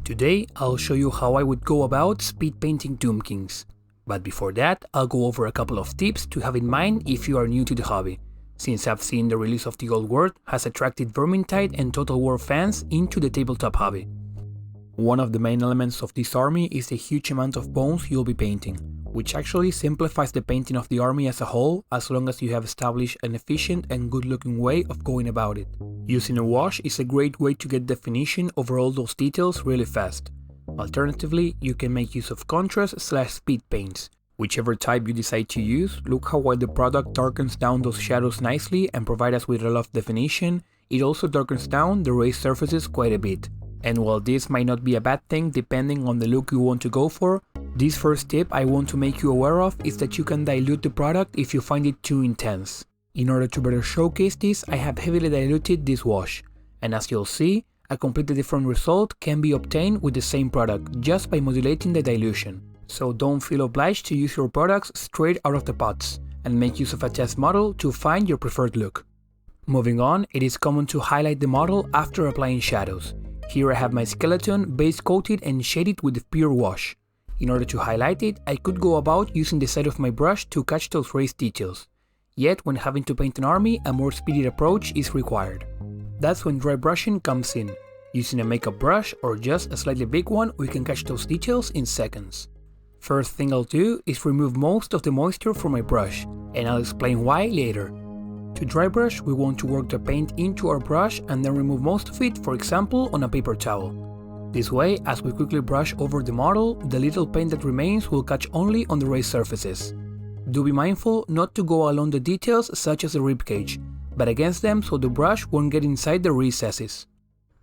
Today I'll show you how I would go about speed painting Tomb Kings. But before that, I'll go over a couple of tips to have in mind if you are new to the hobby, since I've seen the release of the old world has attracted Vermintide and Total War fans into the tabletop hobby. One of the main elements of this army is the huge amount of bones you'll be painting, which actually simplifies the painting of the army as a whole as long as you have established an efficient and good looking way of going about it. Using a wash is a great way to get definition over all those details really fast. Alternatively, you can make use of contrast/speed paints. Whichever type you decide to use, look how while the product darkens down those shadows nicely and provides us with a lot of definition, it also darkens down the raised surfaces quite a bit. And while this might not be a bad thing depending on the look you want to go for, this first tip I want to make you aware of is that you can dilute the product if you find it too intense. In order to better showcase this, I have heavily diluted this wash, and as you'll see, a completely different result can be obtained with the same product just by modulating the dilution. So don't feel obliged to use your products straight out of the pots, and make use of a test model to find your preferred look. Moving on, it is common to highlight the model after applying shadows. Here I have my skeleton base coated and shaded with the pure wash. In order to highlight it, I could go about using the side of my brush to catch those raised details. Yet when having to paint an army, a more speedy approach is required. That's when dry brushing comes in. Using a makeup brush or just a slightly big one, we can catch those details in seconds. First thing I'll do is remove most of the moisture from my brush, and I'll explain why later. To dry brush, we want to work the paint into our brush and then remove most of it, for example on a paper towel. This way, as we quickly brush over the model, the little paint that remains will catch only on the raised surfaces. Do be mindful not to go along the details such as the ribcage, but against them so the brush won't get inside the recesses.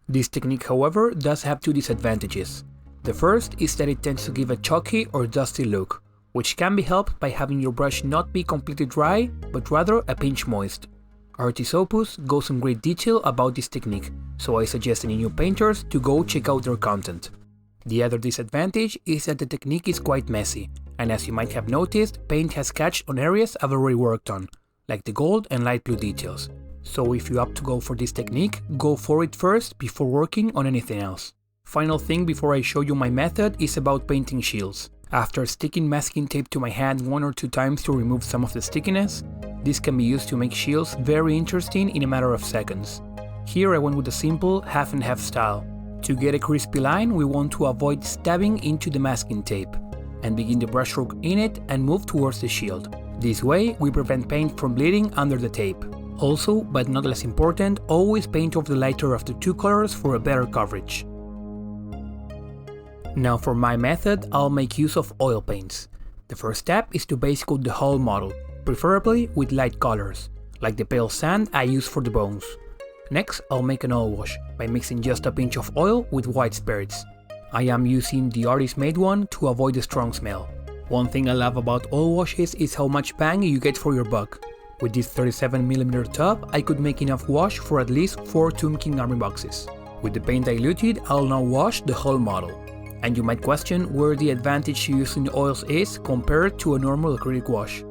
This technique, however, does have two disadvantages. The first is that it tends to give a chalky or dusty look, which can be helped by having your brush not be completely dry, but rather a pinch moist. Artis Opus goes in great detail about this technique, so I suggest any new painters to go check out their content. The other disadvantage is that the technique is quite messy, and as you might have noticed, paint has catched on areas I've already worked on, like the gold and light blue details. So if you opt to go for this technique, go for it first before working on anything else. Final thing before I show you my method is about painting shields. After sticking masking tape to my hand 1 or 2 times to remove some of the stickiness, this can be used to make shields very interesting in a matter of seconds. Here I went with a simple half and half style. To get a crispy line, we want to avoid stabbing into the masking tape, and begin the brushstroke in it and move towards the shield. This way, we prevent paint from bleeding under the tape. Also, but not less important, always paint over the lighter of the two colors for a better coverage. Now for my method, I'll make use of oil paints. The first step is to base coat the whole model, preferably with light colors, like the pale sand I use for the bones. Next, I'll make an oil wash by mixing just a pinch of oil with white spirits. I am using the artist made one to avoid the strong smell. One thing I love about oil washes is how much bang you get for your buck. With this 37mm tub, I could make enough wash for at least 4 Tomb King army boxes. With the paint diluted, I'll now wash the whole model. And you might question where the advantage to using oils is compared to a normal acrylic wash.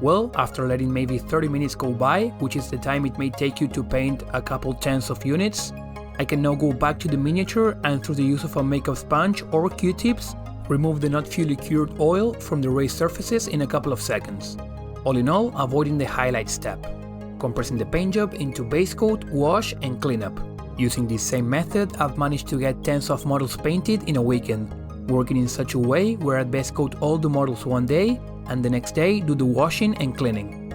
Well, after letting maybe 30 minutes go by, which is the time it may take you to paint a couple tens of units, I can now go back to the miniature and through the use of a makeup sponge or Q-tips, remove the not fully cured oil from the raised surfaces in a couple of seconds. All in all, avoiding the highlight step. Compressing the paint job into base coat, wash and cleanup. Using this same method, I've managed to get tens of models painted in a weekend, working in such a way where I'd base coat all the models one day and the next day do the washing and cleaning.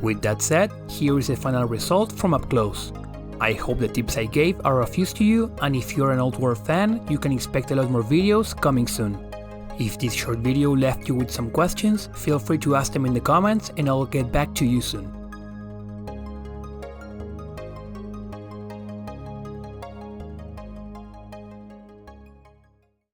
With that said, here is the final result from up close. I hope the tips I gave are of use to you, and if you're an Old World fan, you can expect a lot more videos coming soon. If this short video left you with some questions, feel free to ask them in the comments and I'll get back to you soon.